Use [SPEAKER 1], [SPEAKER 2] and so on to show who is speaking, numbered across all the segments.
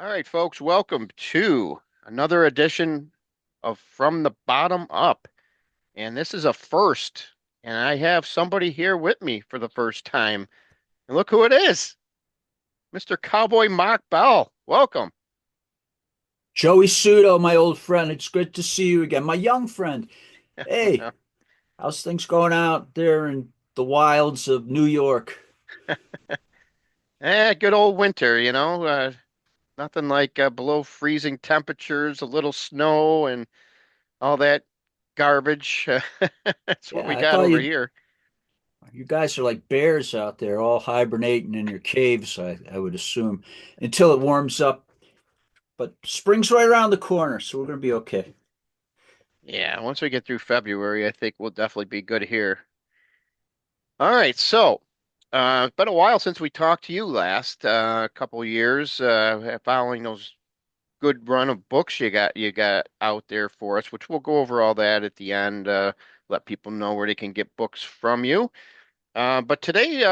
[SPEAKER 1] All right, folks, welcome to another edition of From the Bottom Up. And this is a first. And I have somebody here with me for the first time. And look who it is, Mr. Cowboy Mach Bell. Welcome.
[SPEAKER 2] Joey Sudo, my old friend. It's good to see you again. My young friend. Hey, how's things going out there in the wilds of New York?
[SPEAKER 1] Good old winter, nothing like below freezing temperatures, a little snow, and all that garbage. That's what we
[SPEAKER 2] Yeah, I
[SPEAKER 1] got
[SPEAKER 2] thought
[SPEAKER 1] over
[SPEAKER 2] you
[SPEAKER 1] here.
[SPEAKER 2] you guys are like bears out there, all hibernating in your caves, I would assume, until it warms up. But spring's right around the corner, so we're gonna be okay.
[SPEAKER 1] Yeah, once we get through February, I think we'll definitely be good here. All right, so it's been a while since we talked to you last, a couple years, following those good run of books you got out there for us, which we'll go over all that at the end, let people know where they can get books from you. But today,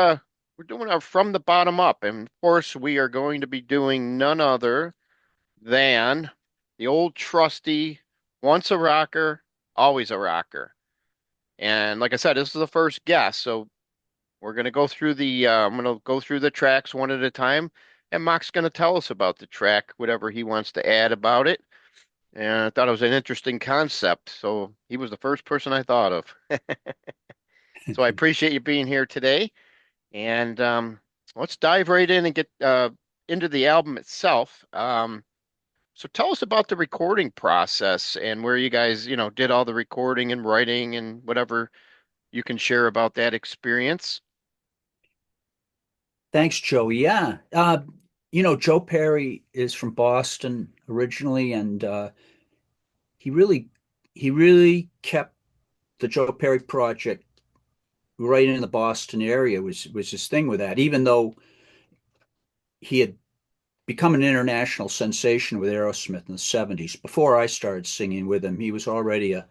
[SPEAKER 1] we're doing our from the bottom up, and of course, we are going to be doing none other than the old trusty, once a rocker, always a rocker. And like I said, this is the first guest, so we're going to go through I'm going to go through the tracks one at a time, and Mach's going to tell us about the track, whatever he wants to add about it. And I thought it was an interesting concept, so he was the first person I thought of. So I appreciate you being here today, and let's dive right in and get into the album itself. So tell us about the recording process and where you guys, did all the recording and writing and whatever you can share about that experience.
[SPEAKER 2] Thanks, Joey. Yeah. Joe Perry is from Boston originally, and he really he really kept the Joe Perry project right in the Boston area was his thing with that. Even though he had become an international sensation with Aerosmith in the 70s, before I started singing with him, he was already a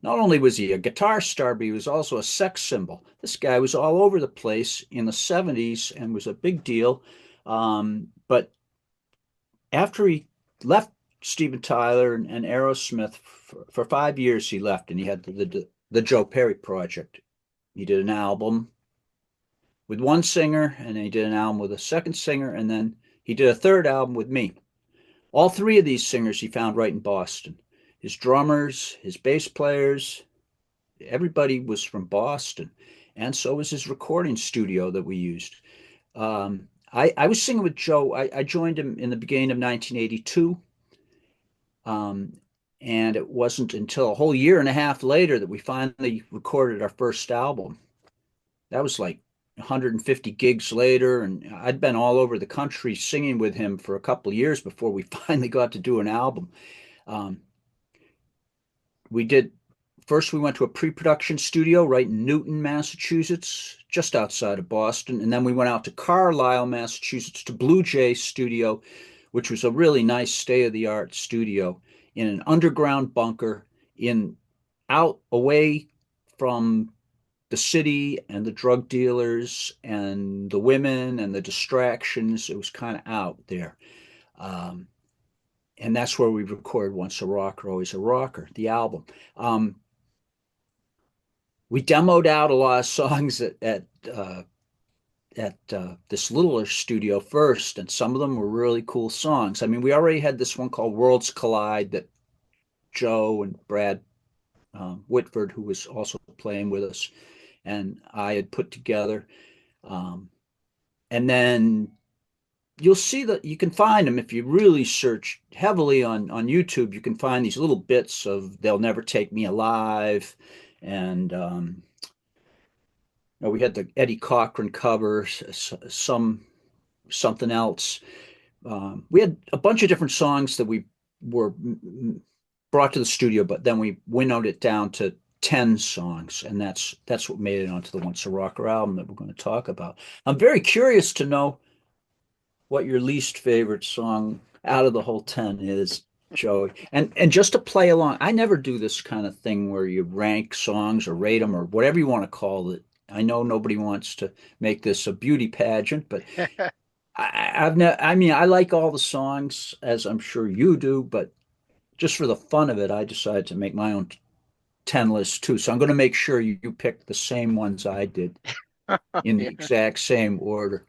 [SPEAKER 2] not only was he a guitar star, but he was also a sex symbol. This guy was all over the place in the 70s and was a big deal. But after he left Steven Tyler and Aerosmith for 5 years, he left and he had the Joe Perry project. He did an album with one singer, and then he did an album with a second singer, and then he did a third album with me. All three of these singers he found right in Boston. His drummers, his bass players, everybody was from Boston. And so was his recording studio that we used. I was singing with Joe. I joined him in the beginning of 1982. Um, and it wasn't until a whole year and a half later that we finally recorded our first album. That was like 150 gigs later, and I'd been all over the country singing with him for a couple of years before we finally got to do an album. Um, we did First we went to a pre-production studio right in Newton, Massachusetts, just outside of Boston, and then we went out to Carlisle, Massachusetts, to Blue Jay Studio, which was a really nice state-of-the-art studio in an underground bunker in out away from the city and the drug dealers and the women and the distractions. It was kind of out there. Um, and that's where we recorded Once a Rocker, Always a Rocker, the album. We demoed out a lot of songs at this littler studio first, and some of them were really cool songs. I mean, we already had this one called Worlds Collide that Joe and Brad Whitford, who was also playing with us, and I had put together. Um, and then you'll see that you can find them if you really search heavily on YouTube. You can find these little bits of "They'll Never Take Me Alive," and we had the Eddie Cochran cover, something else. We had a bunch of different songs that we were brought to the studio, but then we winnowed it down to 10 songs, and that's what made it onto the Once a Rocker album that we're going to talk about. I'm very curious to know what your least favorite song out of the whole 10 is, Joey. And just to play along, I never do this kind of thing where you rank songs or rate them or whatever you want to call it. I know nobody wants to make this a beauty pageant, but I've never, I mean, I like all the songs, as I'm sure you do, but just for the fun of it, I decided to make my own 10 list too. So I'm going to make sure you pick the same ones I did in the
[SPEAKER 1] Yeah.
[SPEAKER 2] exact same order.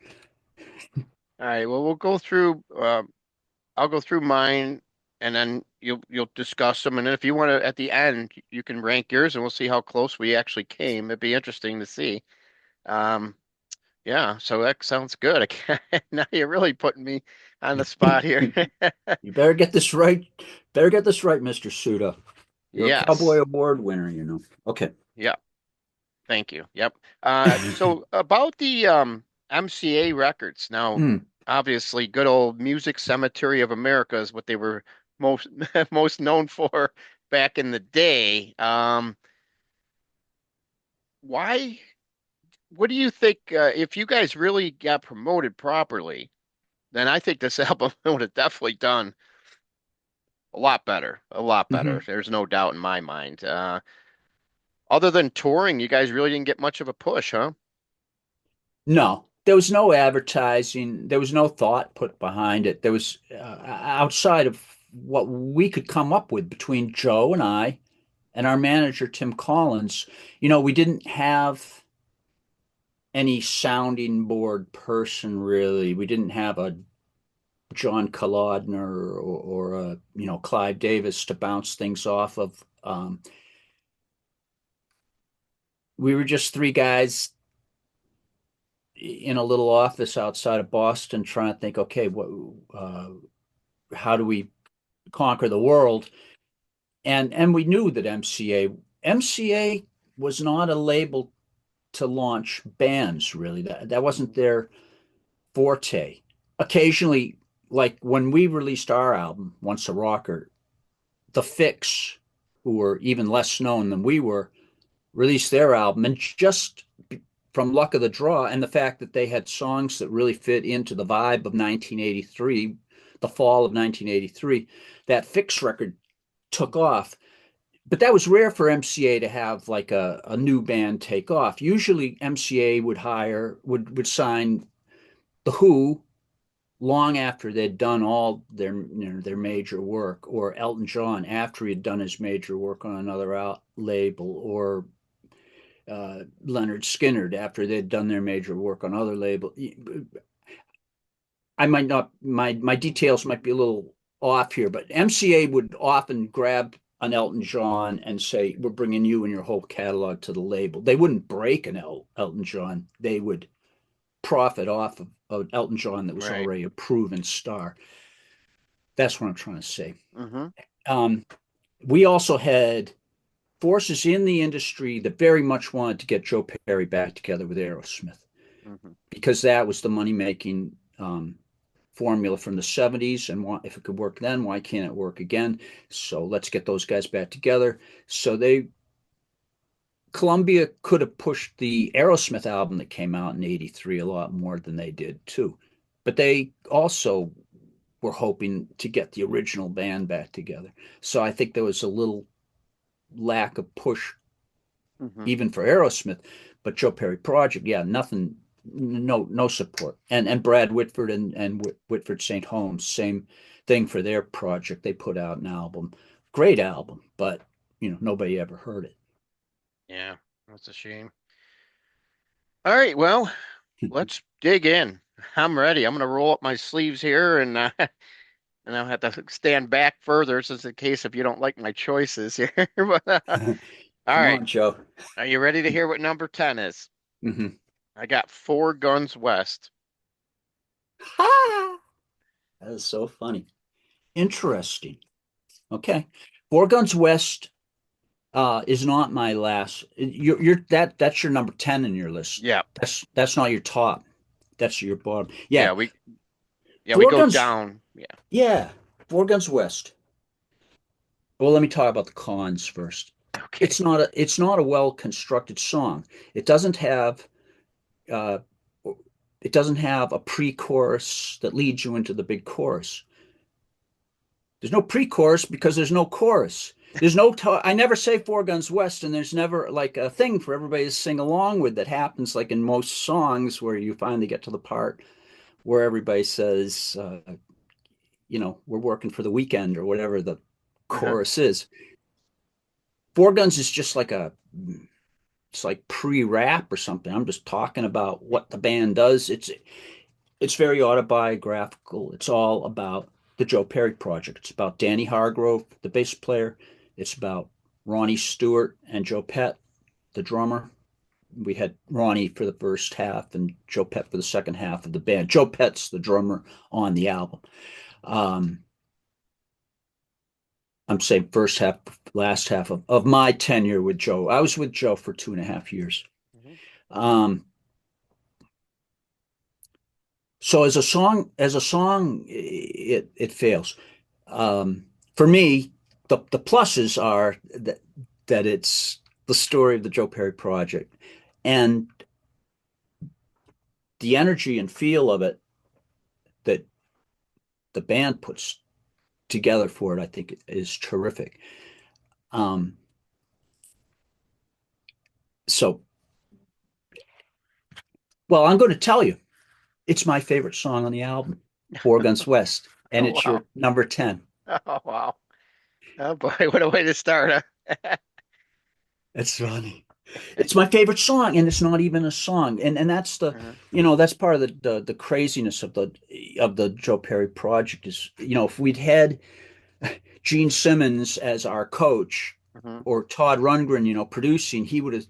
[SPEAKER 1] All right. Well, we'll go through. I'll go through mine, and then you'll discuss them. And then if you want to, at the end, you can rank yours, and we'll see how close we actually came. It'd be interesting to see. Um, yeah. So that sounds good. Now you're really putting me on the spot here.
[SPEAKER 2] You better get this right. Better get this right, Mr. Suda. You're a Cowboy
[SPEAKER 1] Yes.
[SPEAKER 2] Award winner, you know. Okay.
[SPEAKER 1] Yeah. Thank you. Yep. So about the MCA records. Now,
[SPEAKER 2] Mm,
[SPEAKER 1] obviously, good old Music Cemetery of America is what they were most most known for back in the day. Why? What do you think? If you guys really got promoted properly, then I think this album would have definitely done a lot better. A lot better.
[SPEAKER 2] mhm.
[SPEAKER 1] There's no doubt in my mind. Other than touring, you guys really didn't get much of a push, huh?
[SPEAKER 2] No, there was no advertising. There was no thought put behind it. There was outside of what we could come up with between Joe and I and our manager, Tim Collins. We didn't have any sounding board person really. We didn't have a John Kalodner or a, Clive Davis to bounce things off of. We were just three guys in a little office outside of Boston trying to think, okay, how do we conquer the world? And we knew that MCA was not a label to launch bands really. That wasn't their forte. Occasionally, like when we released our album, Once a Rocker, the Fix, who were even less known than we were, released their album, and just from luck of the draw and the fact that they had songs that really fit into the vibe of 1983, the fall of 1983, that Fix record took off. But that was rare for MCA to have like a new band take off. Usually MCA would sign the Who long after they'd done all their major work, or Elton John after he'd done his major work on another label, or Leonard Skinner after they'd done their major work on other label. I might not my details might be a little off here, but MCA would often grab an Elton John and say, "We're bringing you and your whole catalog to the label." They wouldn't break an Elton John; they would profit off of Elton John that was
[SPEAKER 1] Right.
[SPEAKER 2] already a proven star. That's what I'm trying to say.
[SPEAKER 1] Hmm.
[SPEAKER 2] Um, we also had forces in the industry that very much wanted to get Joe Perry back together with Aerosmith
[SPEAKER 1] Hmm.
[SPEAKER 2] because that was the money making formula from the 70s. And if it could work then, why can't it work again? So let's get those guys back together. So Columbia could have pushed the Aerosmith album that came out in '83 a lot more than they did too. But they also were hoping to get the original band back together. So I think there was a little lack of push
[SPEAKER 1] Hmm.
[SPEAKER 2] even for Aerosmith. But Joe Perry Project, yeah, nothing, no support. And Brad Whitford and Whitford St. Holmes, same thing for their project. They put out an album, great album, but nobody ever heard
[SPEAKER 1] Yeah, that's a shame. All right, well,
[SPEAKER 2] it.
[SPEAKER 1] let's dig in. I'm ready. I'm gonna roll up my sleeves here, and and I'll have to stand back further, just in case if you don't like my choices here. But, all
[SPEAKER 2] Come
[SPEAKER 1] right,
[SPEAKER 2] on, Joe.
[SPEAKER 1] are you ready to hear what number 10 is?
[SPEAKER 2] Mm-hmm.
[SPEAKER 1] I got Four Guns West.
[SPEAKER 2] Ha! That is so funny. Interesting. Okay. Four Guns West is not my last. That's your number 10 in your list.
[SPEAKER 1] Yeah,
[SPEAKER 2] That's not your top. That's your bottom.
[SPEAKER 1] yeah,
[SPEAKER 2] Yeah.
[SPEAKER 1] we
[SPEAKER 2] Four
[SPEAKER 1] go
[SPEAKER 2] Guns.
[SPEAKER 1] down. Yeah,
[SPEAKER 2] Yeah. Four Guns West. Well, let me talk about the cons first.
[SPEAKER 1] okay,
[SPEAKER 2] It's not a well constructed song. It doesn't have uh, it doesn't have a pre-chorus that leads you into the big chorus. There's no pre-chorus because there's no chorus. There's no I never say Four Guns West, and there's never like a thing for everybody to sing along with that happens like in most songs where you finally get to the part where everybody says, we're working for the weekend or whatever the
[SPEAKER 1] Uh-huh.
[SPEAKER 2] chorus is. Four Guns is just like it's like pre-rap or something. I'm just talking about what the band does. It's very autobiographical. It's all about the Joe Perry project. It's about Danny Hargrove, the bass player. It's about Ronnie Stewart and Joe Pett, the drummer. We had Ronnie for the first half and Joe Pett for the second half of the band. Joe Pett's the drummer on the album. Um, I'm saying first half, last half of my tenure with Joe. I was with Joe for 2.5 years.
[SPEAKER 1] Hmm.
[SPEAKER 2] Um, so as a song, it fails. For me, the pluses are that it's the story of the Joe Perry project, and the energy and feel of it that the band puts together for it, I think is terrific. Um, so, well, I'm going to tell you, it's my favorite song on the album, Four Guns West, and
[SPEAKER 1] Oh
[SPEAKER 2] it's
[SPEAKER 1] wow.
[SPEAKER 2] your number 10.
[SPEAKER 1] Oh wow. Oh boy, what a way to start, huh?
[SPEAKER 2] It's funny. It's my favorite song, and it's not even a song. And that's
[SPEAKER 1] Uh-huh.
[SPEAKER 2] that's part of the craziness of the Joe Perry project is, if we'd had Gene Simmons as our coach
[SPEAKER 1] Hmm.
[SPEAKER 2] or Todd Rundgren, producing, he would have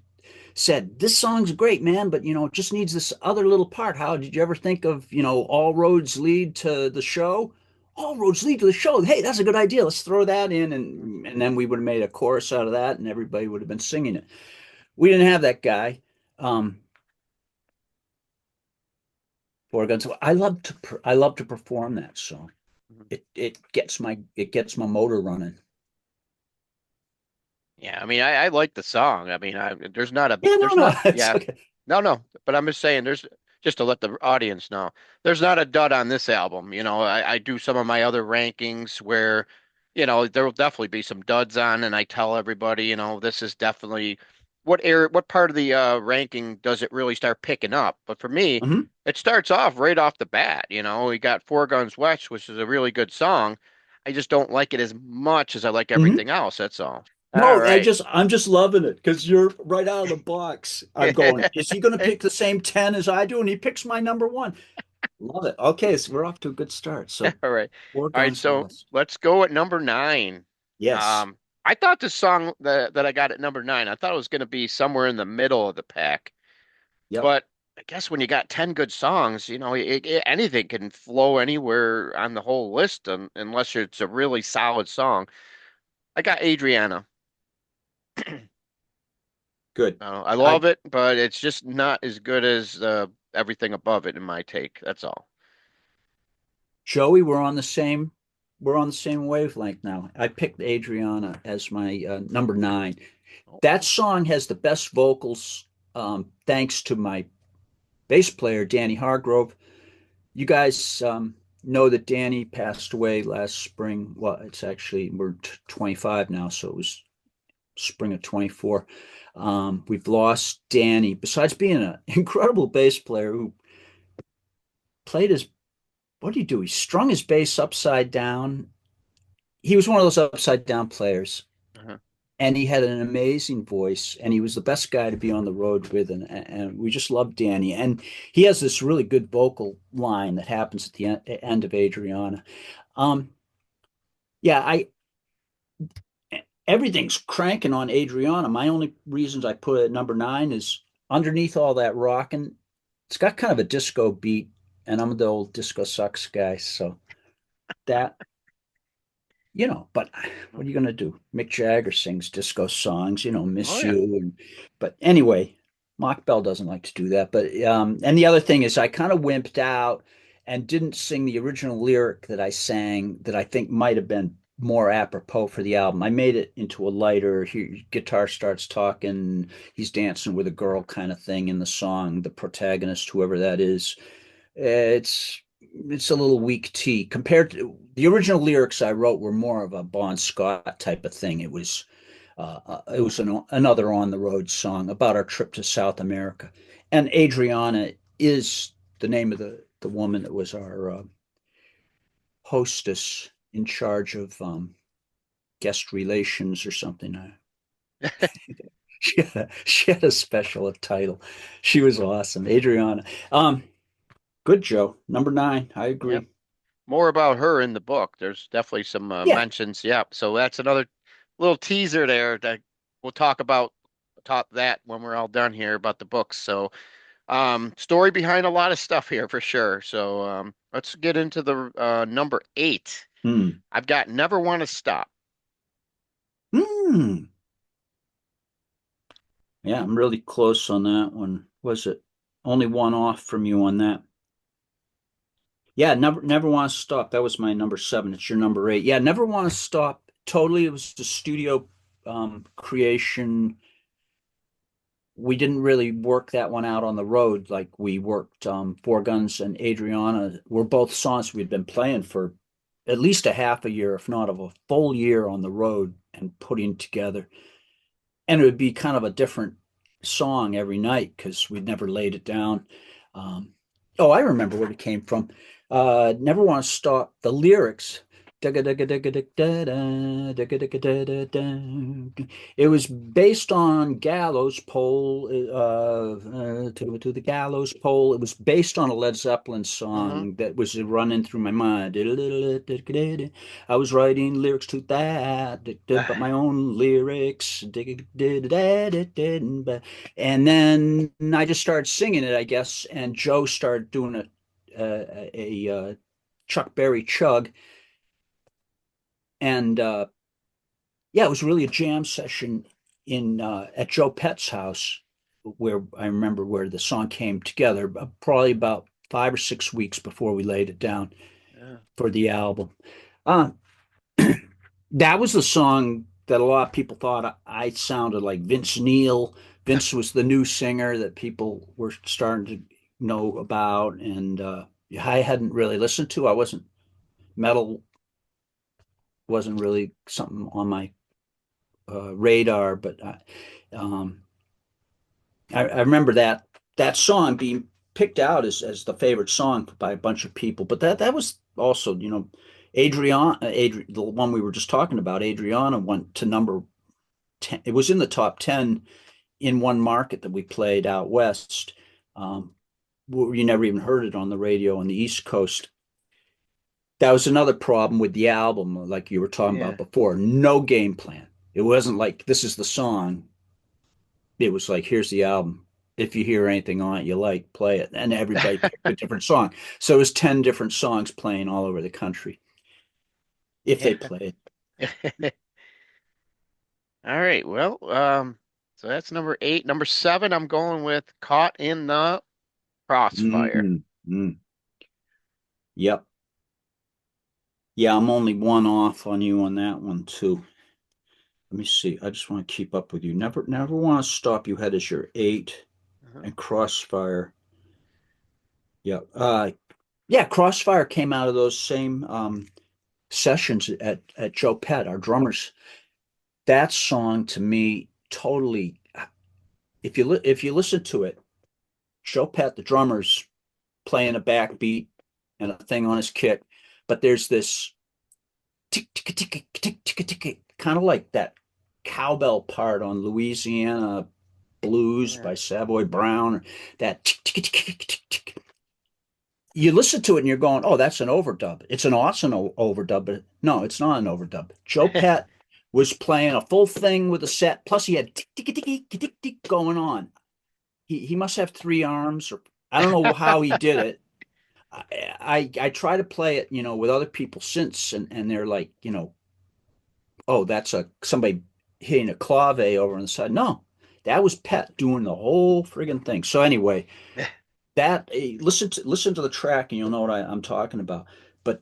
[SPEAKER 2] said, "This song's great, man, but it just needs this other little part. How did you ever think of, all roads lead to the show? All roads lead to the show. Hey, that's a good idea. Let's throw that in." And then we would have made a chorus out of that, and everybody would have been singing it. We didn't have that guy. Um, Four Guns. I love to perform that song. It gets my motor running.
[SPEAKER 1] Yeah, I mean, I like the song. I mean, there's not a,
[SPEAKER 2] Yeah, no,
[SPEAKER 1] there's
[SPEAKER 2] no,
[SPEAKER 1] not,
[SPEAKER 2] it's
[SPEAKER 1] yeah,
[SPEAKER 2] okay.
[SPEAKER 1] no, no. But I'm just saying, just to let the audience know, there's not a dud on this album. I do some of my other rankings where, there will definitely be some duds on, and I tell everybody, this is definitely what part of the ranking does it really start picking up? But for me,
[SPEAKER 2] Hmm.
[SPEAKER 1] it starts off right off the bat. We got Four Guns West, which is a really good song. I just don't like it as much as I like
[SPEAKER 2] Hmm.
[SPEAKER 1] everything else. That's all. All
[SPEAKER 2] No,
[SPEAKER 1] right.
[SPEAKER 2] I'm just loving it because you're right out of the box. I'm going, is he going to pick the same 10 as I do? And he picks my number one. Love it. Okay, so we're off to a good start. So
[SPEAKER 1] All right.
[SPEAKER 2] Four
[SPEAKER 1] All right.
[SPEAKER 2] Guns
[SPEAKER 1] So
[SPEAKER 2] West.
[SPEAKER 1] let's go at number nine.
[SPEAKER 2] Yes.
[SPEAKER 1] Um, I thought the song that I got at number nine, I thought it was going to be somewhere in the middle of the pack.
[SPEAKER 2] Yep.
[SPEAKER 1] But I guess when you got 10 good songs, anything can flow anywhere on the whole list unless it's a really solid song. I got Adriana.
[SPEAKER 2] Good.
[SPEAKER 1] I
[SPEAKER 2] I
[SPEAKER 1] love it, but it's just not as good as everything above it in my take. That's all.
[SPEAKER 2] Joey, we're on the same wavelength now. I picked Adriana as my number 9.
[SPEAKER 1] Oh,
[SPEAKER 2] That
[SPEAKER 1] wow.
[SPEAKER 2] song has the best vocals, thanks to my bass player, Danny Hargrove. You guys know that Danny passed away last spring. Well, it's actually, we're 25 now, so it was spring of 24. We've lost Danny. Besides being an incredible bass player who played his, what did he do? He strung his bass upside down. He was one of those upside down players,
[SPEAKER 1] Uh-huh.
[SPEAKER 2] and he had an amazing voice, and he was the best guy to be on the road with, and we just loved Danny. And he has this really good vocal line that happens at the end of Adriana. Um, yeah, I everything's cranking on Adriana. My only reasons I put it at number 9 is underneath all that rocking, it's got kind of a disco beat, and I'm the old disco sucks guy, so that but what are you going to do? Mick Jagger sings disco songs,
[SPEAKER 1] Oh
[SPEAKER 2] Miss
[SPEAKER 1] yeah.
[SPEAKER 2] You. But anyway, Mach Bell doesn't like to do that. But, and the other thing is I kind of wimped out and didn't sing the original lyric that I sang that I think might have been more apropos for the album. I made it into a lighter, guitar starts talking, he's dancing with a girl kind of thing in the song, the protagonist, whoever that is. It's a little weak tea compared to the original lyrics I wrote were more of a Bon Scott type of thing. Another on the road song about our trip to South America, and Adriana is the name of the woman that was our hostess in charge of guest relations or something. She had a special title. She was awesome, Adriana. Um, Good, Joe. Number nine. I
[SPEAKER 1] Yep.
[SPEAKER 2] agree.
[SPEAKER 1] More about her in the book. There's definitely some
[SPEAKER 2] Yeah.
[SPEAKER 1] mentions. Yep. So that's another little teaser there that we'll talk that when we're all done here about the books. So, story behind a lot of stuff here for sure. So, let's get into the number eight.
[SPEAKER 2] Hmm.
[SPEAKER 1] I've got Never Want to Stop.
[SPEAKER 2] Hmm. Yeah, I'm really close on that one. Was it only one off from you on that? Yeah, never want to stop. That was my number seven. It's your number eight. Yeah, never want to stop. Totally, it was the studio creation. We didn't really work that one out on the road like we worked Four Guns and Adriana were both songs we'd been playing for at least a half a year, if not of a full year on the road and putting together. And it would be kind of a different song every night because we'd never laid it down. Um, oh, I remember where it came from. Never Want to Stop. The lyrics. It was based on gallows pole, to the gallows pole. It was based on a Led Zeppelin
[SPEAKER 1] Hmm.
[SPEAKER 2] song that was running through my mind. I was writing lyrics to that, but my own lyrics. And then I just started singing it, I guess, and Joe started doing a Chuck Berry chug, and yeah, it was really a jam session in at Joe Pett's house, where I remember where the song came together, probably about 5 or 6 weeks before we laid it down
[SPEAKER 1] Yeah.
[SPEAKER 2] for the album. Uh, that was the song that a lot of people thought I sounded like Vince Neil. Vince was the new singer that people were starting to know about, and I hadn't really listened to. I wasn't metal wasn't really something on my radar, but um, I remember that song being picked out as the favorite song by a bunch of people. But that was also, the one we were just talking about, Adriana went to number 10. It was in the top 10 in one market that we played out west. Where you never even heard it on the radio on the East Coast. That was another problem with the album, like you were talking about
[SPEAKER 1] Yeah.
[SPEAKER 2] before. No game plan. It wasn't like this is the song. It was like, here's the album. If you hear anything on it you like, play it. And everybody picked a different song. So it was 10 different songs playing all over the country if they
[SPEAKER 1] Yeah.
[SPEAKER 2] played.
[SPEAKER 1] All right. Well, so that's number eight. Number seven, I'm going with Caught in the Crossfire.
[SPEAKER 2] Mm, mm. Yep. Yeah, I'm only one off on you on that one too. Let me see. I just want to keep up with you. Never want to stop. You had as your eight
[SPEAKER 1] Uh-huh.
[SPEAKER 2] and Crossfire. Yeah. Yeah, Crossfire came out of those same sessions at Joe Pett, our drummers. That song to me totally, if you listen to it, Joe Pett, the drummer's playing a backbeat and a thing on his kick, but there's this tick tick tick tick tick tick, kind of like that cowbell part on Louisiana Blues
[SPEAKER 1] Yeah.
[SPEAKER 2] by Savoy Brown, or that tick tick tick tick tick. You listen to it and you're going, "Oh, that's an overdub. It's an awesome overdub." But no, it's not an overdub. Joe Pett was playing a full thing with a set, plus he had tick tick tick tick tick tick going on. He must have three arms, or I don't know how he did it. I try to play it, with other people since, and they're like, oh, that's a somebody hitting a clave over on the side. No, that was Pet doing the whole friggin' thing. So anyway, listen to the track and you'll know what I'm talking about. But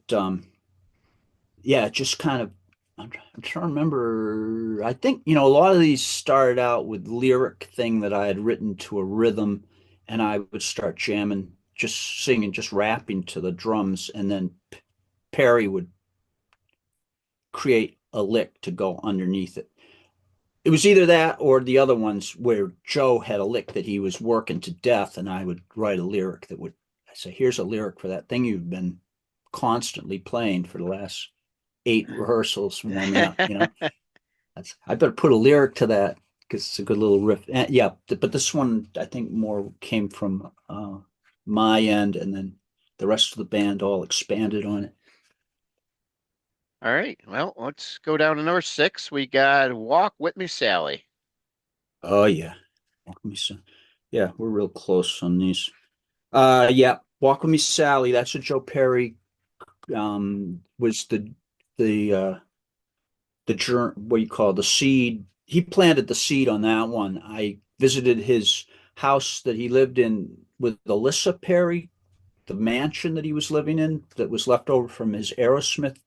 [SPEAKER 2] yeah, it just kind of I'm trying to remember. I think a lot of these started out with lyric thing that I had written to a rhythm, and I would start jamming, just singing, just rapping to the drums, and then Perry would create a lick to go underneath it. It was either that or the other ones where Joe had a lick that he was working to death, and I would write a lyric that would said, here's a lyric for that thing you've been constantly playing for the last 8 rehearsals warming up, you know. I better put a lyric to that because it's a good little riff. And, yeah, but this one I think more came from my end, and then the rest of the band all expanded on it.
[SPEAKER 1] All right. Well, let's go down to number six. We got Walk With Me, Sally.
[SPEAKER 2] Oh yeah, Walk With Me, yeah, we're real close on these. Yeah, Walk With Me, Sally. That's a Joe Perry. Was the what you call the seed. He planted the seed on that one. I visited his house that he lived in with Alyssa Perry, the mansion that he was living in that was left over from his Aerosmith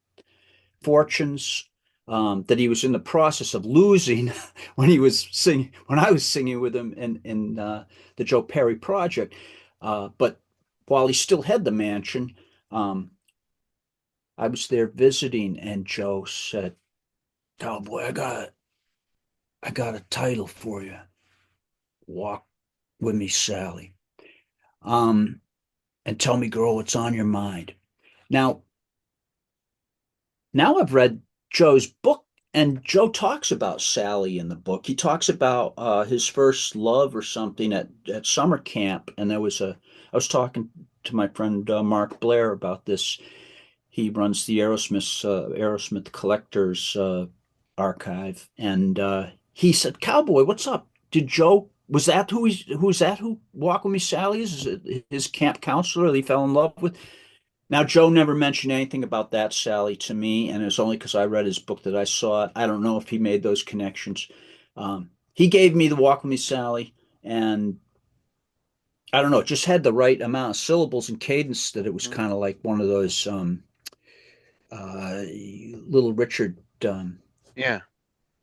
[SPEAKER 2] fortunes, that he was in the process of losing when I was singing with him in the Joe Perry project. But while he still had the mansion, um, I was there visiting, and Joe said, "Cowboy, I got a title for you. Walk with me, Sally. Um, and tell me, girl, what's on your mind." Now, now I've read Joe's book, and Joe talks about Sally in the book. He talks about his first love or something at summer camp, and I was talking to my friend Mark Blair about this. He runs the Aerosmith Collectors archive, and he said, "Cowboy, what's up? Did Joe who's that who Walk With Me Sally is? Is it his camp counselor that he fell in love with?" Now, Joe never mentioned anything about that Sally to me, and it's only because I read his book that I saw it. I don't know if he made those connections. He gave me the Walk With Me Sally, and I don't know, it just had the right amount of syllables and cadence that it was
[SPEAKER 1] Mhm.
[SPEAKER 2] kind of like one of those Little Richard
[SPEAKER 1] Yeah.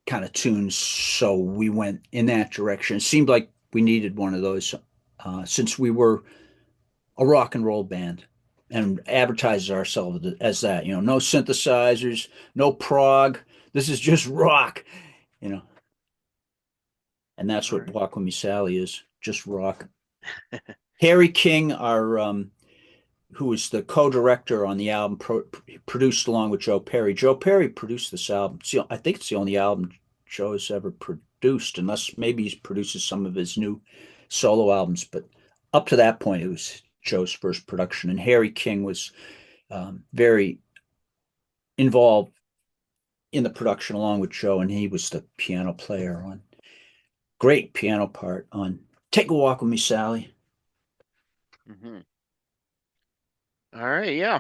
[SPEAKER 2] kind of tunes. So we went in that direction. It seemed like we needed one of those since we were a rock and roll band and advertises ourselves as that. You know, no synthesizers, no prog. This is just rock. You know, and that's
[SPEAKER 1] All
[SPEAKER 2] what
[SPEAKER 1] right.
[SPEAKER 2] Walk With Me Sally is, just rock. Harry King, our who was the co-director on the album, produced along with Joe Perry. Joe Perry produced this album. I think it's the only album Joe has ever produced, unless maybe he produces some of his new solo albums. But up to that point, it was Joe's first production, and Harry King was very involved in the production along with Joe, and he was the piano player on great piano part on "Take a Walk with Me, Sally."
[SPEAKER 1] Hmm. All right. Yeah.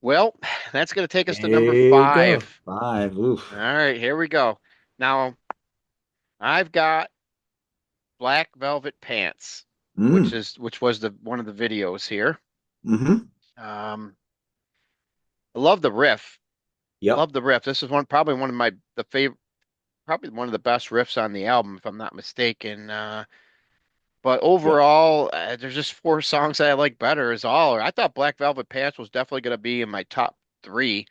[SPEAKER 1] Well, that's going to take us to number
[SPEAKER 2] There you go,
[SPEAKER 1] five.
[SPEAKER 2] five.
[SPEAKER 1] All
[SPEAKER 2] Oof.
[SPEAKER 1] right. Here we go. Now, I've got Black Velvet Pants,
[SPEAKER 2] Mm.
[SPEAKER 1] which was the one of the videos here.
[SPEAKER 2] Mm-hmm.
[SPEAKER 1] Um, I love the riff.
[SPEAKER 2] Yep.
[SPEAKER 1] Love the riff. This is probably one of my the favorite, probably one of the best riffs on the album, if I'm not mistaken. But
[SPEAKER 2] Yep.
[SPEAKER 1] overall, there's just four songs that I like better. Is all. I thought Black Velvet Pants was definitely going to be in my top three,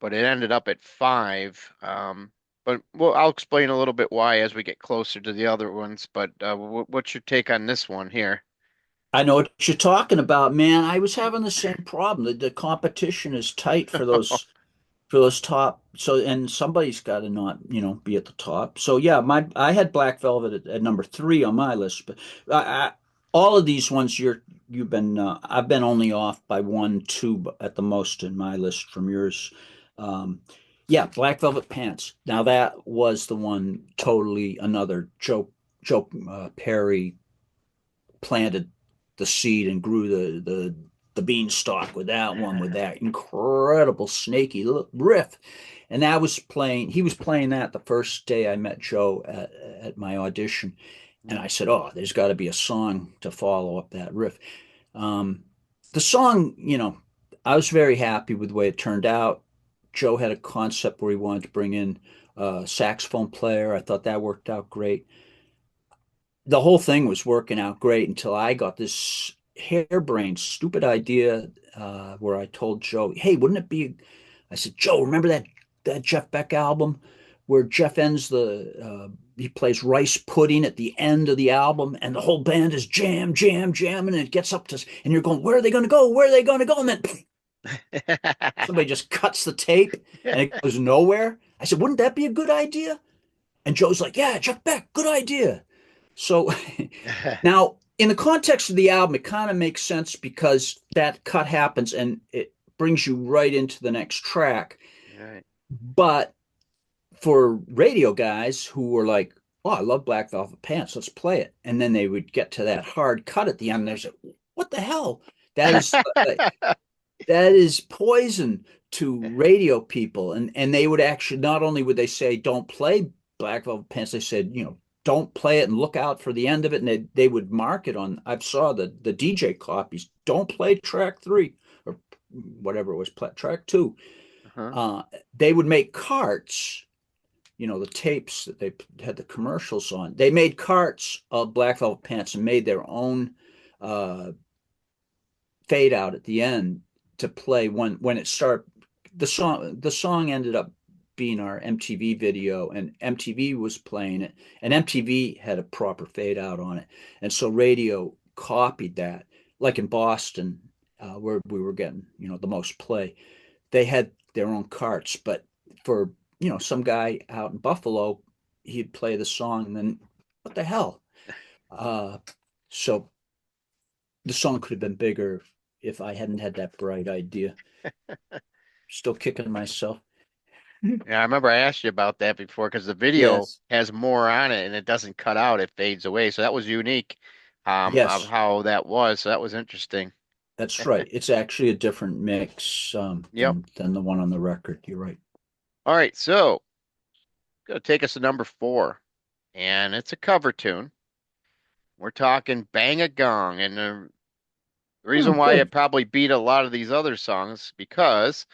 [SPEAKER 1] but it ended up at five. But well, I'll explain a little bit why as we get closer to the other ones. But what's your take on this one here?
[SPEAKER 2] I know what you're talking about, man. I was having the same problem. The competition is tight for those top. So, and somebody's got to not, be at the top. So yeah, I had Black Velvet at number 3 on my list, but all of these ones you've been I've been only off by one, two at the most in my list from yours. Um, yeah, Black Velvet Pants. Now that was the one totally another Joe Perry planted the seed and grew the beanstalk with that one with that incredible snaky riff. And that was playing, he was playing that the first day I met Joe at my audition. And I said, "Oh, there's got to be a song to follow up that riff." Um, the song, I was very happy with the way it turned out. Joe had a concept where he wanted to bring in a saxophone player. I thought that worked out great. The whole thing was working out great until I got this harebrained, stupid idea where I told Joe, "Hey, wouldn't it be?" I said, "Joe, remember that Jeff Beck album where Jeff ends he plays rice pudding at the end of the album, and the whole band is jam, jam, jam, and it gets up to, and you're going, where are they going to go? Where are they going to go? And then somebody just cuts the tape, and it goes nowhere. I said, wouldn't that be a good idea? And Joe's like, yeah, Chuck Beck, good idea. So now, in the context of the album, it kind of makes sense because that cut happens and it brings you right into the next track.
[SPEAKER 1] Right.
[SPEAKER 2] But for radio guys who were like, "Oh, I love Black Velvet Pants. Let's play it," and then they would get to that hard cut at the end. And they say, "What the hell? That is that is poison to radio people." And they would actually not only would they say, "Don't play Black Velvet Pants," they said, "Don't play it and look out for the end of it." And they would mark it on. I saw the DJ copies. Don't play track 3 or whatever it was, track 2.
[SPEAKER 1] Uh-huh.
[SPEAKER 2] Uh, they would make carts, the tapes that they had the commercials on. They made carts of Black Velvet Pants and made their own uh, fade out at the end to play when it started. The song ended up being our MTV video, and MTV was playing it, and MTV had a proper fade out on it, and so radio copied that. Like in Boston, where we were getting the most play, they had their own carts, but for some guy out in Buffalo, he'd play the song, and then what the hell? Uh, so the song could have been bigger if I hadn't had that bright idea. Still kicking myself.
[SPEAKER 1] Yeah, I remember I asked you about that before because the video
[SPEAKER 2] Yes,
[SPEAKER 1] has more on it and it doesn't cut out, it fades away. So that was unique, of
[SPEAKER 2] yes,
[SPEAKER 1] how that was. So that was interesting.
[SPEAKER 2] that's right. It's actually a different mix
[SPEAKER 1] Yep.
[SPEAKER 2] than the one on the record. You're right.
[SPEAKER 1] All right, so gonna take us to number 4, and it's a cover tune. We're talking Bang a Gong, and the
[SPEAKER 2] Oh,
[SPEAKER 1] reason why it
[SPEAKER 2] good.
[SPEAKER 1] probably beat a lot of these other songs because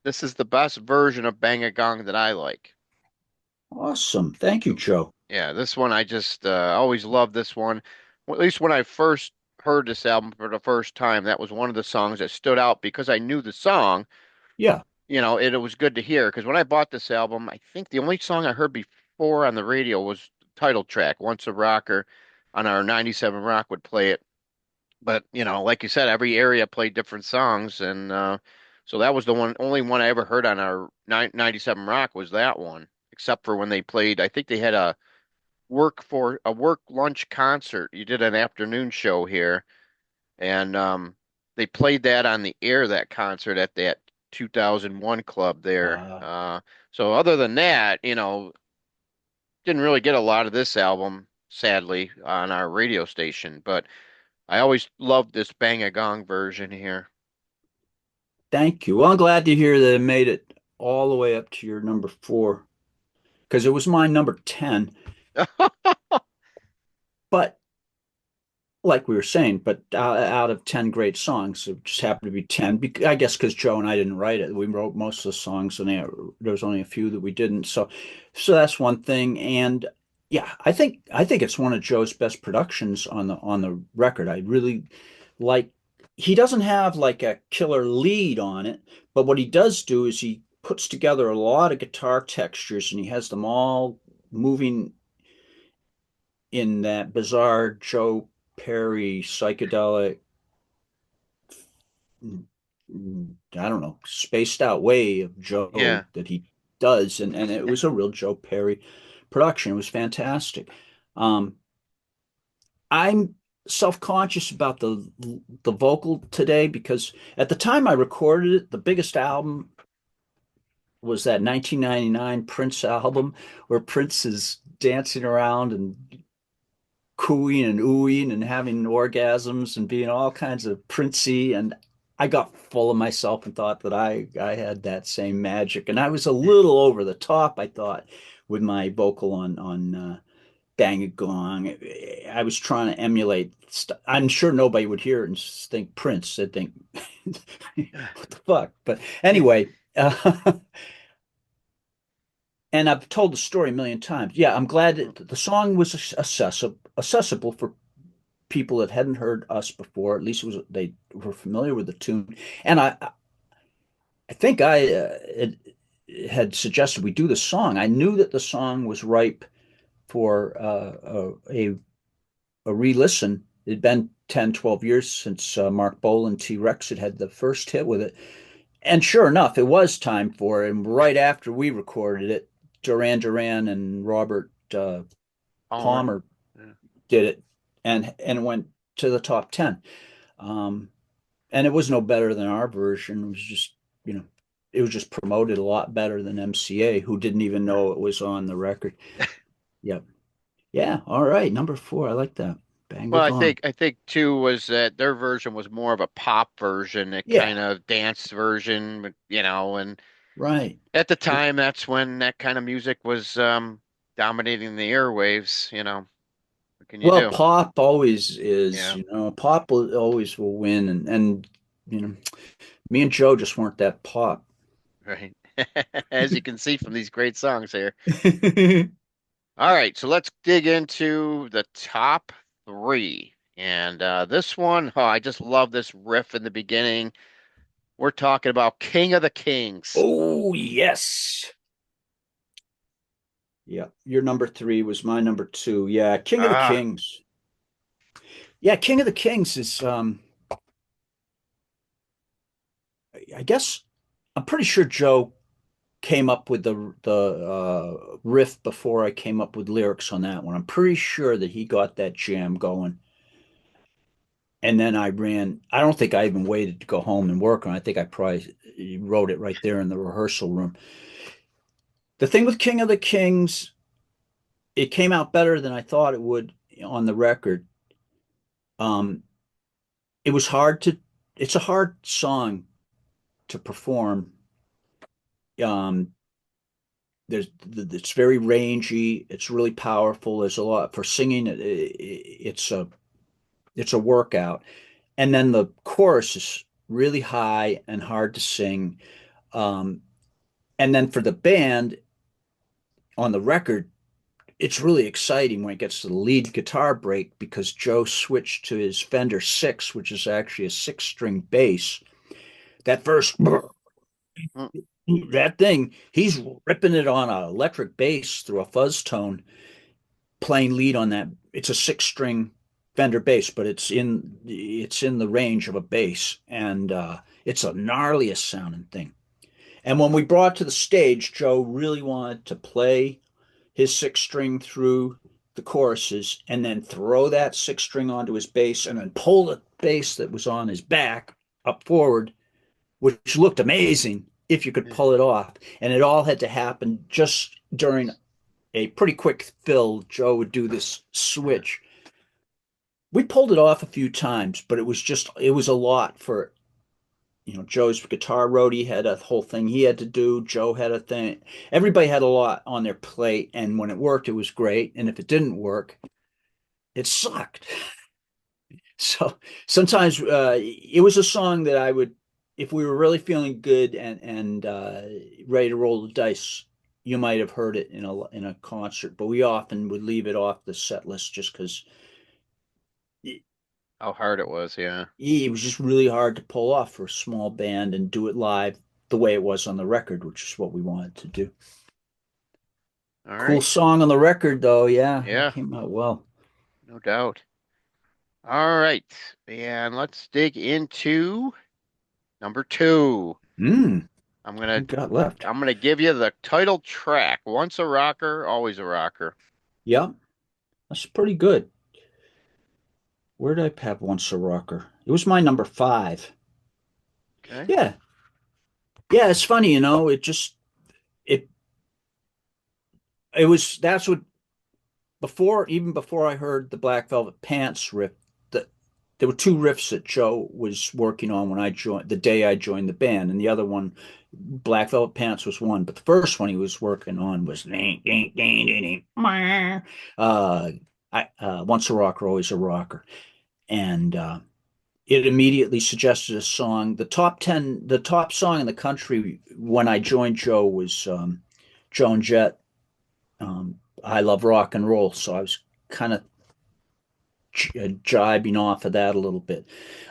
[SPEAKER 1] this is the best version of Bang a Gong that I like.
[SPEAKER 2] Awesome. Thank you, Joe.
[SPEAKER 1] Yeah, this one I just always loved this one. Well, at least when I first heard this album for the first time, that was one of the songs that stood out because I knew the song.
[SPEAKER 2] Yeah.
[SPEAKER 1] It was good to hear. Because when I bought this album, I think the only song I heard before on the radio was the title track, Once a Rocker, on our 97 Rock would play it. But, like you said, every area played different songs. And so that was the only one I ever heard on our 97 Rock was that one, except for when they played, I think they had a work lunch concert. You did an afternoon show here, and they played that on the air, that concert at that 2001 club there.
[SPEAKER 2] Uh,
[SPEAKER 1] So other than that, didn't really get a lot of this album, sadly, on our radio station, but I always loved this Bang a Gong version here.
[SPEAKER 2] Thank you. Well, I'm glad to hear that it made it all the way up to your number 4 because it was my number 10. But like we were saying, but out of 10 great songs, it just happened to be 10. I guess because Joe and I didn't write it. We wrote most of the songs, and there was only a few that we didn't. So that's one thing. And yeah, I think it's one of Joe's best productions on the record. I really like. He doesn't have like a killer lead on it, but what he does do is he puts together a lot of guitar textures, and he has them all moving in that bizarre Joe Perry psychedelic, I don't know, spaced out way of Joe
[SPEAKER 1] Yeah.
[SPEAKER 2] that he does. And it was a real Joe Perry production. It was fantastic. Um, I'm self-conscious about the vocal today because at the time I recorded it, the biggest album was that 1999 Prince album where Prince is dancing around and cooing and oohing and having orgasms and being all kinds of princey. And I got full of myself and thought that I had that same magic. And I was a little over the top, I thought, with my vocal on Bang a Gong. I was trying to emulate. I'm sure nobody would hear it and think Prince. They'd think, what the fuck? But anyway, and I've told the story a million times. Yeah, I'm glad that the song was accessible for people that hadn't heard us before. At least they were familiar with the tune. And I think I had suggested we do the song. I knew that the song was ripe for a re-listen. It'd been 10, 12 years since Mark Bolan T-Rex had the first hit with it. And sure enough, it was time for it. And right after we recorded it, Duran Duran and Robert
[SPEAKER 1] Palmer.
[SPEAKER 2] Palmer
[SPEAKER 1] Yeah.
[SPEAKER 2] did it, and it went to the top 10. Um, and it was no better than our version. It was just, you know, it was just promoted a lot better than MCA, who didn't even
[SPEAKER 1] Right.
[SPEAKER 2] know it was on the record. Yep. Yeah. All right. Number four. I like that. Bang the
[SPEAKER 1] Well,
[SPEAKER 2] gong.
[SPEAKER 1] I think too was that their version was more of a pop version, a
[SPEAKER 2] Yeah.
[SPEAKER 1] kind of dance version, you know, and
[SPEAKER 2] Right.
[SPEAKER 1] at the time that's when that kind of music was dominating the airwaves, you know. What can you
[SPEAKER 2] Well,
[SPEAKER 1] do?
[SPEAKER 2] pop always is,
[SPEAKER 1] Yeah,
[SPEAKER 2] pop will, always will win. And, me and Joe just weren't that pop.
[SPEAKER 1] right. As you can see from these great songs here. All right, so let's dig into the top three. And this one, oh, I just love this riff in the beginning. We're talking about King of the Kings.
[SPEAKER 2] Oh, yes. Yeah. Your number three was my number two. Yeah. King of the
[SPEAKER 1] Ah,
[SPEAKER 2] Kings. Yeah. King of the Kings is, I guess, I'm pretty sure Joe came up with the riff before I came up with lyrics on that one. I'm pretty sure that he got that jam going. And then I ran. I don't think I even waited to go home and work on it. I think I probably wrote it right there in the rehearsal room. The thing with King of the Kings, it came out better than I thought it would on the record. Um, it was hard to. It's a hard song to perform. Um, it's very rangy. It's really powerful. There's a lot for singing. It's a workout. And then the chorus is really high and hard to sing. Um, and then for the band on the record, it's really exciting when it gets to the lead guitar break because Joe switched to his Fender 6, which is actually a six-string bass. That first,
[SPEAKER 1] mm,
[SPEAKER 2] that thing, he's ripping it on an electric bass through a fuzz tone, playing lead on that. It's a six-string Fender bass, but it's in the range of a bass, and it's a gnarliest sounding thing. And when we brought it to the stage, Joe really wanted to play his six string through the choruses and then throw that six string onto his bass and then pull the bass that was on his back up forward, which looked amazing if you could
[SPEAKER 1] yeah.
[SPEAKER 2] pull it off. And it all had to happen just during a pretty quick fill. Joe would do this
[SPEAKER 1] Yeah.
[SPEAKER 2] switch. We pulled it off a few times, but it was a lot for Joe's guitar roadie had a whole thing he had to do. Joe had a thing. Everybody had a lot on their plate, and when it worked, it was great. And if it didn't work, it sucked. So sometimes it was a song that I would, if we were really feeling good and ready to roll the dice, you might have heard it in a concert. But we often would leave it off the set list just because
[SPEAKER 1] How hard it was, yeah.
[SPEAKER 2] it was just really hard to pull off for a small band and do it live the way it was on the record, which is what we wanted to do.
[SPEAKER 1] All
[SPEAKER 2] Cool
[SPEAKER 1] right.
[SPEAKER 2] song on the record, though. Yeah, it
[SPEAKER 1] Yeah,
[SPEAKER 2] came out well.
[SPEAKER 1] no doubt. All right. And let's dig into number two.
[SPEAKER 2] Mm,
[SPEAKER 1] I'm
[SPEAKER 2] we
[SPEAKER 1] gonna
[SPEAKER 2] got left.
[SPEAKER 1] I'm gonna give you the title track. Once a rocker, always a rocker.
[SPEAKER 2] Yep, that's pretty good. Where did I have Once a Rocker? It was my number five.
[SPEAKER 1] Okay.
[SPEAKER 2] Yeah, yeah. It's funny, it it was that's what even before I heard the Black Velvet Pants riff. That there were two riffs that Joe was working on when I joined the day I joined the band, and the other one, Black Velvet Pants, was one, but the first one he was working on was uh, Once a Rocker, Always a Rocker, and it immediately suggested a song. The top song in the country when I joined Joe was Joan Jett. I love rock and roll, so I was kind of jibing off of that a little bit.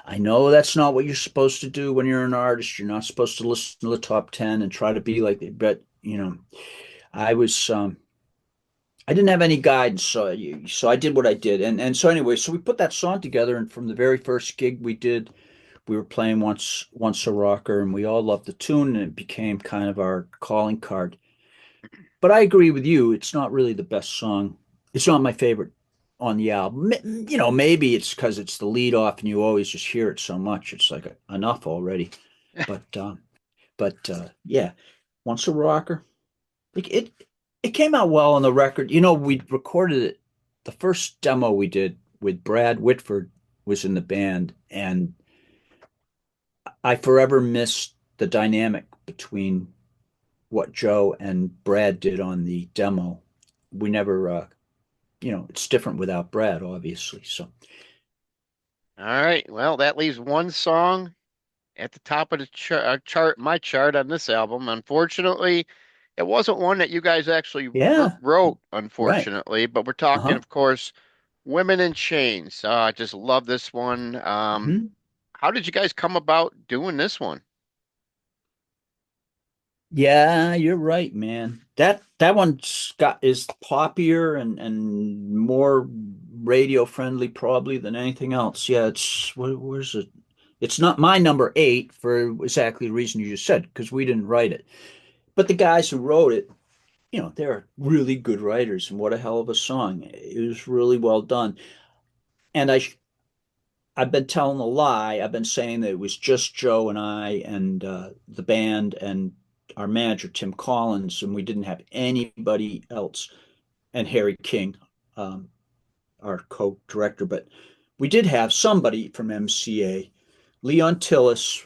[SPEAKER 2] I know that's not what you're supposed to do when you're an artist. You're not supposed to listen to the top 10 and try to be like it, but I was I didn't have any guidance, so I did what I did. And so anyway, so we put that song together, and from the very first gig we did, we were playing once a rocker, and we all loved the tune, and it became kind of our calling card. But I agree with you, it's not really the best song. It's not my favorite on the album. Maybe it's because it's the lead off, and you always just hear it so much. It's like enough already. But yeah, once a rocker. It came out well on the record. We recorded it. The first demo we did with Brad Whitford was in the band, and I forever missed the dynamic between what Joe and Brad did on the demo. We never, it's different without Brad, obviously. So,
[SPEAKER 1] All right. Well, that leaves one song at the top of the chart, my chart on this album. Unfortunately, it wasn't one that you guys actually
[SPEAKER 2] yeah,
[SPEAKER 1] wrote,
[SPEAKER 2] right.
[SPEAKER 1] unfortunately, but we're talking,
[SPEAKER 2] Uh-huh.
[SPEAKER 1] of course, Women in Chains. I just love this one.
[SPEAKER 2] Mhm.
[SPEAKER 1] How did you guys come about doing this one?
[SPEAKER 2] Yeah, you're right, man. That one's got is poppier and more radio friendly probably than anything else. Yeah, where's it? It's not my number eight for exactly the reason you just said, because we didn't write it. But the guys who wrote it, they're really good writers, and what a hell of a song. It was really well done. And I've been telling a lie. I've been saying that it was just Joe and I and the band and our manager, Tim Collins, and we didn't have anybody else, and Harry King, um, our co-director. But we did have somebody from MCA. Leon Tillis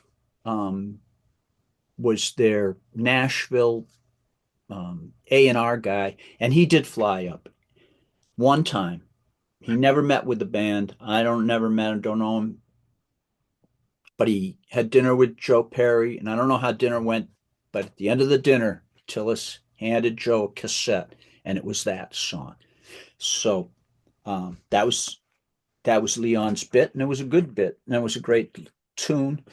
[SPEAKER 2] was their Nashville A&R guy, and he did fly up one time. He never met with the band. I don't never met him, don't know him, but he had dinner with Joe Perry, and I don't know how dinner went, but at the end of the dinner, Tillis handed Joe a cassette, and it was that song. So that was Leon's bit, and it was a good bit, and it was a great tune.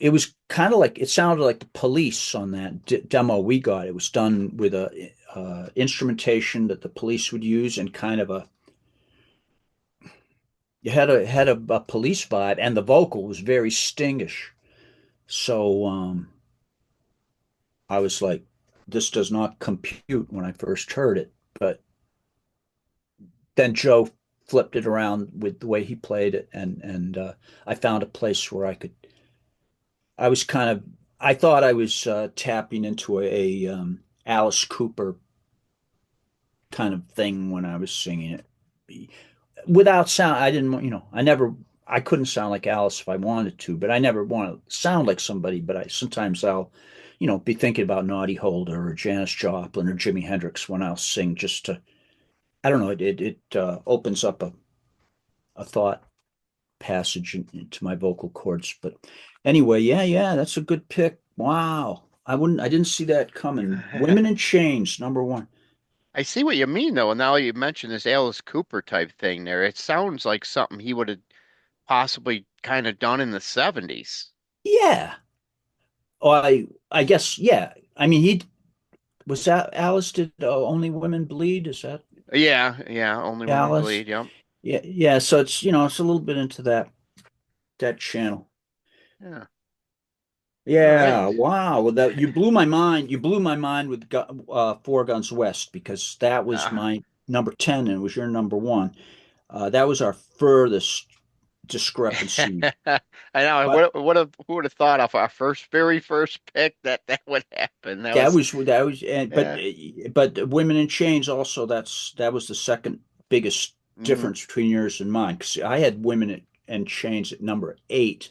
[SPEAKER 2] It was kind of like it sounded like the Police on that demo we got. It was done with a instrumentation that the Police would use, and kind of a you had a Police vibe, and the vocal was very stingish. So I was like, this does not compute when I first heard it. But then Joe flipped it around with the way he played it, and I found a place where I was kind of, I thought I was tapping into a Alice Cooper kind of thing when I was singing it. Without sound, I didn't, I couldn't sound like Alice if I wanted to, but I never want to sound like somebody. But sometimes I'll, be thinking about Noddy Holder or Janis Joplin or Jimi Hendrix when I'll sing, just to, I don't know, it opens up a thought passage into my vocal cords. But anyway, yeah, yeah, that's a good pick. Wow. I didn't see that coming. Women in Chains, number one.
[SPEAKER 1] I see what you mean, though. Now you mentioned this Alice Cooper type thing there. It sounds like something he would have possibly kind of done in the 70s.
[SPEAKER 2] Yeah. Oh, I guess, yeah. I mean, he was that Alice did Only Women Bleed? Is that
[SPEAKER 1] Yeah, yeah, Only Women
[SPEAKER 2] Alice?
[SPEAKER 1] Bleed. Yep.
[SPEAKER 2] Yeah, yeah. So it's a little bit into that channel.
[SPEAKER 1] Yeah. All right.
[SPEAKER 2] Yeah, wow. Well, that you blew my mind. You blew my mind with Four Guns West, because that was
[SPEAKER 1] Uh,
[SPEAKER 2] my number 10 and it was your number one. That was our furthest discrepancy.
[SPEAKER 1] I know.
[SPEAKER 2] But
[SPEAKER 1] Who would have thought of our very first pick that would happen?
[SPEAKER 2] and
[SPEAKER 1] Yeah.
[SPEAKER 2] but Women in Chains also, that was the second biggest
[SPEAKER 1] Mm.
[SPEAKER 2] difference between yours and mine, because I had Women in Chains at number eight,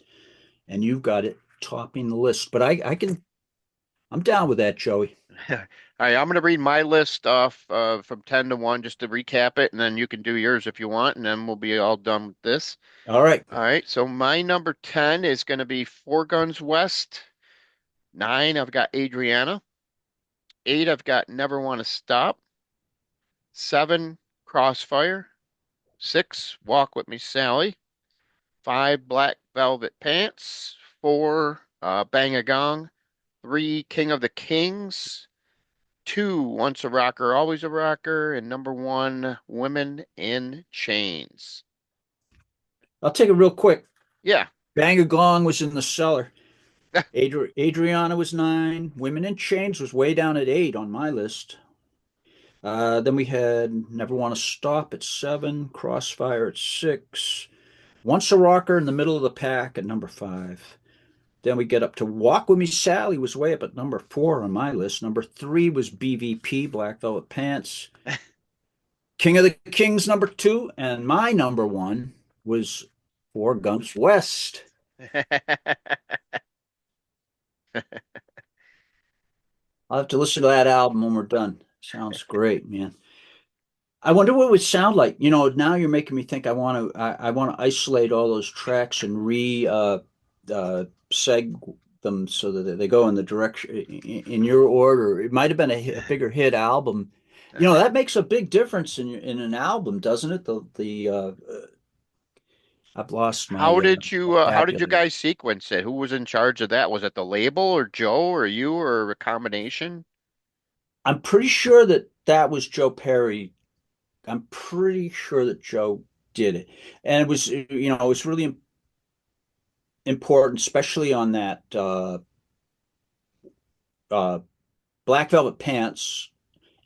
[SPEAKER 2] and you've got it topping the list. But I'm down with that, Joey.
[SPEAKER 1] All right, I'm going to read my list off from 10 to 1 just to recap it, and then you can do yours if you want, and then we'll be all done with this.
[SPEAKER 2] All right.
[SPEAKER 1] All right, so my number 10 is going to be Four Guns West. 9, I've got Adriana. 8, I've got Never Want to Stop. 7, Crossfire. 6, Walk With Me, Sally. 5, Black Velvet Pants. 4, Bang a Gong. 3, King of the Kings. 2, Once a Rocker, Always a Rocker, and number 1, Women in Chains.
[SPEAKER 2] I'll take it real quick.
[SPEAKER 1] Yeah.
[SPEAKER 2] Bang a Gong was in the cellar. Adriana was 9. Women in Chains was way down at 8 on my list. Then we had Never Want to Stop at 7. Crossfire at 6. Once a Rocker in the middle of the pack at number 5. Then we get up to Walk With Me Sally was way up at number 4 on my list. Number 3 was BVP, Black Velvet Pants. King of the Kings, number 2. And my number 1 was Four Guns West. I'll have to listen to that album when we're done. Sounds great, man. I wonder what it would sound like. Now you're making me think I want to isolate all those tracks and re seg them so that they go in the direction in your order. It might have been a bigger hit album. That makes a big difference in an album, doesn't it? The I've lost
[SPEAKER 1] How
[SPEAKER 2] my
[SPEAKER 1] did you
[SPEAKER 2] vocabulary.
[SPEAKER 1] guys sequence it? Who was in charge of that? Was it the label or Joe or you or a combination?
[SPEAKER 2] I'm pretty sure that was Joe Perry. I'm pretty sure that Joe did it, and it was really important, especially on that uh, Black Velvet Pants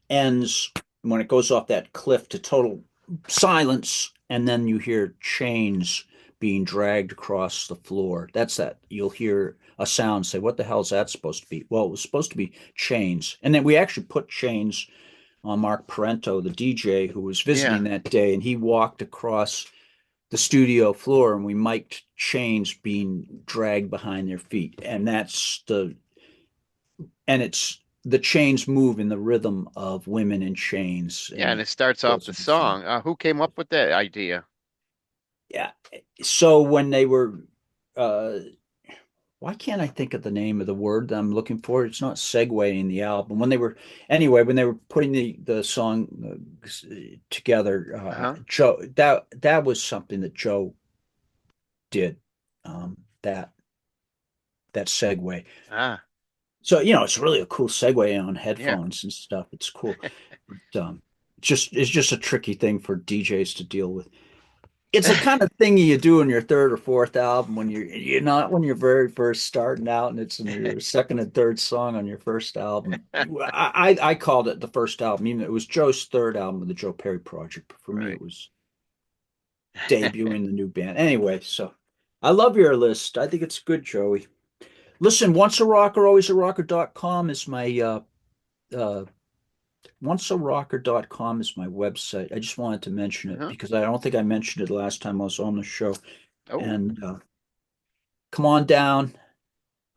[SPEAKER 2] ends when it goes off that cliff to total silence, and then you hear chains being dragged across the floor. That's that. You'll hear a sound say, "What the hell is that supposed to be?" Well, it was supposed to be chains, and then we actually put chains on Mark Parento, the DJ who was
[SPEAKER 1] Yeah.
[SPEAKER 2] visiting that day, and he walked across the studio floor and we mic'd chains being dragged behind their feet. And it's the chains move in the rhythm of Women in Chains
[SPEAKER 1] Yeah,
[SPEAKER 2] and
[SPEAKER 1] and
[SPEAKER 2] it
[SPEAKER 1] it starts off
[SPEAKER 2] goes
[SPEAKER 1] the
[SPEAKER 2] into song.
[SPEAKER 1] song. Who came up with that idea?
[SPEAKER 2] Yeah. So when they were uh why can't I think of the name of the word that I'm looking for? It's not segue in the album. When they were putting the song together,
[SPEAKER 1] Uh-huh.
[SPEAKER 2] Joe, that was something that Joe did. That segue.
[SPEAKER 1] Ah,
[SPEAKER 2] So, it's really a cool segue on
[SPEAKER 1] yeah.
[SPEAKER 2] headphones and stuff. It's cool. But, it's just a tricky thing for DJs to deal with. It's the kind of thing you do in your third or fourth album when you're not when you're very first starting out and it's in your second and third song on your first album. I called it the first album, even though it was Joe's third album of the Joe Perry Project. But for me,
[SPEAKER 1] Right.
[SPEAKER 2] it was debuting the new band. Anyway, so I love your list. I think it's good, Joey. Listen, once a rocker, always a rocker.com is my uh oncearocker.com is my website. I just wanted to mention it
[SPEAKER 1] Uh-huh.
[SPEAKER 2] because I don't think I mentioned it last time I was on the show.
[SPEAKER 1] Oh.
[SPEAKER 2] And come on down.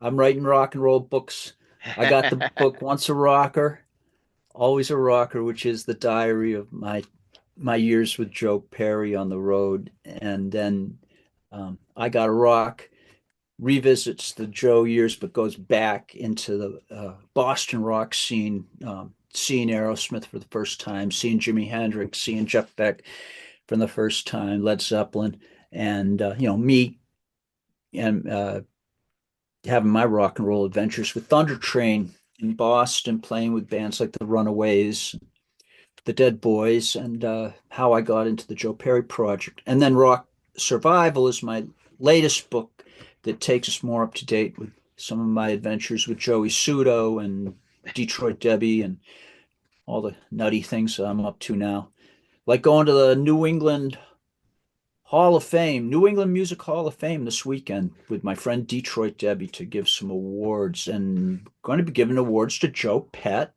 [SPEAKER 2] I'm writing rock and roll books. I got the book Once a Rocker, Always a Rocker, which is the diary of my years with Joe Perry on the road. And then I Got a Rock revisits the Joe years, but goes back into the Boston rock scene, seeing Aerosmith for the first time, seeing Jimi Hendrix, seeing Jeff Beck for the first time, Led Zeppelin, and me and having my rock and roll adventures with Thunder Train in Boston, playing with bands like the Runaways, the Dead Boys, and how I got into the Joe Perry Project. And then Rock Survival is my latest book that takes us more up to date with some of my adventures with Joey Sudo and Detroit Debbie and all the nutty things that I'm up to now. Like going to the New England Hall of Fame, New England Music Hall of Fame this weekend with my friend Detroit Debbie to give some awards and going to be giving awards to Joe Pett,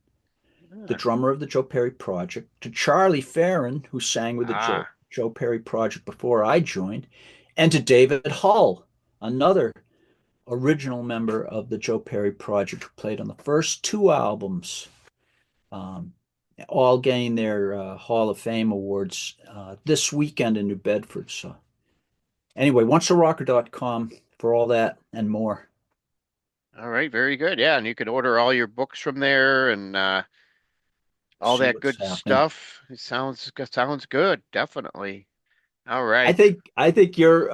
[SPEAKER 2] the
[SPEAKER 1] Ah.
[SPEAKER 2] drummer of the Joe Perry Project, to Charlie Farron, who sang with the
[SPEAKER 1] Ah.
[SPEAKER 2] Joe Perry Project before I joined, and to David Hull, another original member of the Joe Perry Project who played on the first two albums, um, all getting their Hall of Fame awards this weekend in New Bedford. So anyway, oncearocker.com for all that and more.
[SPEAKER 1] All right, very good. Yeah, and you can order all your books from there and all
[SPEAKER 2] See
[SPEAKER 1] that
[SPEAKER 2] what's
[SPEAKER 1] good
[SPEAKER 2] happening.
[SPEAKER 1] stuff. It sounds good, definitely. All
[SPEAKER 2] I
[SPEAKER 1] right.
[SPEAKER 2] think I think you're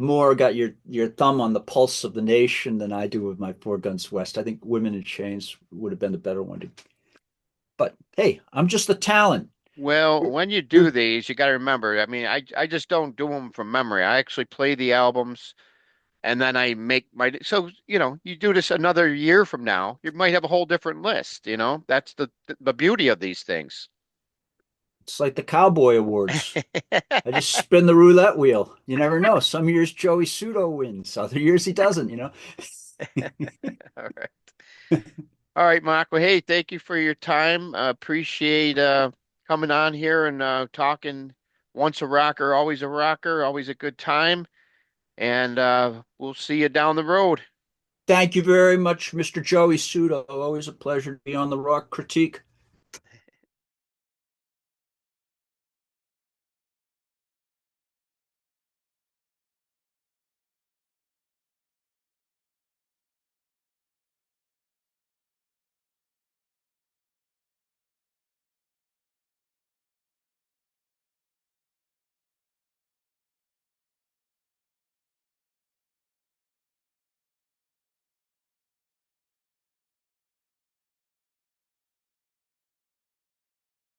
[SPEAKER 2] more got your thumb on the pulse of the nation than I do with my Four Guns West. I think Women in Chains would have been the better one to. But hey, I'm just the talent.
[SPEAKER 1] Well,
[SPEAKER 2] You're,
[SPEAKER 1] when you do
[SPEAKER 2] you're
[SPEAKER 1] these, you got to remember. I mean, I just don't do them from memory. I actually play the albums, and then I make my. So you do this another year from now, you might have a whole different list. That's the beauty of these things.
[SPEAKER 2] it's like the Cowboy Awards. I just spin the roulette wheel. You never know. Some years Joey Sudo wins, other years he doesn't.
[SPEAKER 1] All right. All right, Mach. Well, hey, thank you for your time. Appreciate coming on here and talking. Once a rocker, always a rocker, always a good time. And we'll see you down the road.
[SPEAKER 2] Thank you very much, Mr. Joey Sudo. Always a pleasure to be on the Rock Critique.